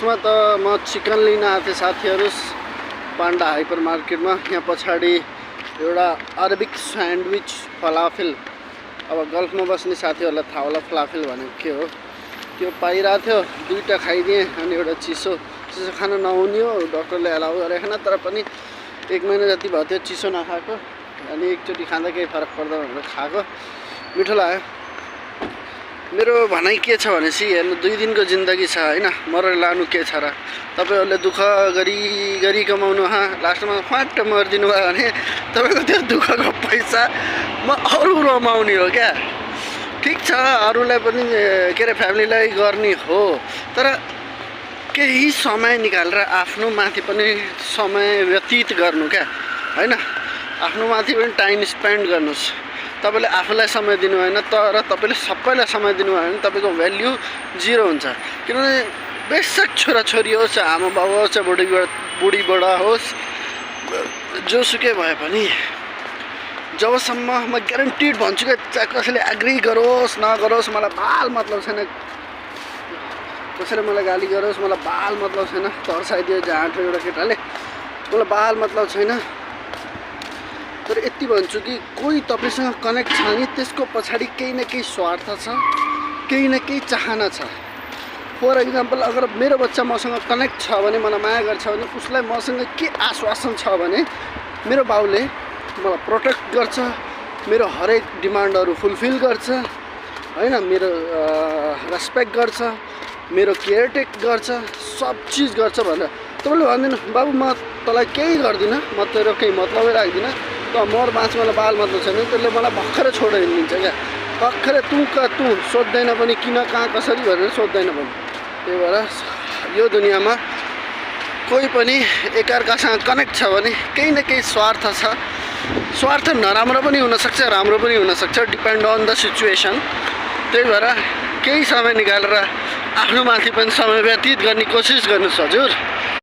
यसमा त म चिकन लिन आएको थिएँ साथीहरू पान्डा हाइपर मार्केटमा। यहाँ पछाडि एउटा अरबिक स्यान्डविच फलाफेल, अब गल्फमा बस्ने साथीहरूलाई थाहा होला फलाफेल भनेको के हो। त्यो पाइरहेको थियो, दुईवटा खाइदिएँ। अनि एउटा चिसो खान नहुने हो, डक्टरले एलाउ गरेन, तर पनि 1 महिना जति भयो त्यो चिसो नखाएको। अनि एकचोटि खाँदा केही फरक पर्दैन भनेर खाएको, मिठो लाग्यो। मेरो भनाइ के छ भनेपछि हेर्नु, 2 दिनको जिन्दगी छ हैन, मरेर लानु के छ र। तपाईहरुले दुःख गरी कमाउनु, लास्टमा फ्वाट्ट मर्दिनु भयो भने तपाईको त्यो दुःखको पैसा म अरु रमाउने हो क्या। ठीक छ, अरूलाई पनि के अरे फ्यामिलीलाई गर्ने हो, तर केही समय निकालेर आफ्नो माथि पनि समय व्यतीत गर्नु क्या हैन। आफ्नो माथि पनि टाइम स्पेन्ड गर्नुस्। तपाईले आफूलाई समय दिनु भएन, तर तपाईले सबैलाई समय दिनु भयो भने तपाईको भ्याल्यु 0 हुन्छ। किनभने बेशक छोराछोरी होस्, आमा बाबु होस्, बुढी बडा होस्, जोसुकै भए पनि जबसम्म म ग्यारेन्टिड भन्छु कि चाहे कसैले एग्री गरोस् नगरोस्, मलाई बाल मतलब छैन। कसैले मलाई गाली गरोस्, मलाई बाल मतलब छैन। तर्साइदियो जहाँ एउटा केटाले, मलाई बाल मतलब छैन। तर यति भन्छु कि कोही तपाईसँग कनेक्ट छ नि, त्यसको पछाडि केही न केही स्वार्थ छ, केही न केही चाहना छ। फर एक्जाम्पल, अगर मेरो बच्चा मसँग कनेक्ट छ भने, मलाई माया गर्छ भने, उसलाई मसँग के आश्वासन छ भने मेरो बाउले मलाई प्रोटेक्ट गर्छ, मेरो हरेक डिमान्डहरू फुलफिल गर्छ हैन, मेरो रेस्पेक्ट गर्छ, मेरो केयरटेक गर्छ, सब चिज गर्छ भनेर तपाईले भन्दिनँ बाबु म तँलाई केही गर्दिनँ, म तेरो केही मतलबै राख्दिनँ, त मर बाँच, मलाई बाल मतलब छैन। त्यसले मलाई भर्खरै छोडेर हिँडिदिन्छ क्या। भर्खरै तँ सोध्दैन पनि किन कहाँ कसरी भनेर सोध्दैन पनि। त्यही भएर यो दुनियाँमा कोही पनि एकअर्कासँग कनेक्ट छ भने केही न केही स्वार्थ छ। स्वार्थ नराम्रो पनि हुनसक्छ, राम्रो पनि हुनसक्छ, डिपेन्ड अन द सिचुएसन। त्यही भएर केही समय निकालेर आफ्नो माथि पनि समय व्यतीत गर्ने कोसिस गर्नुहोस् हजुर।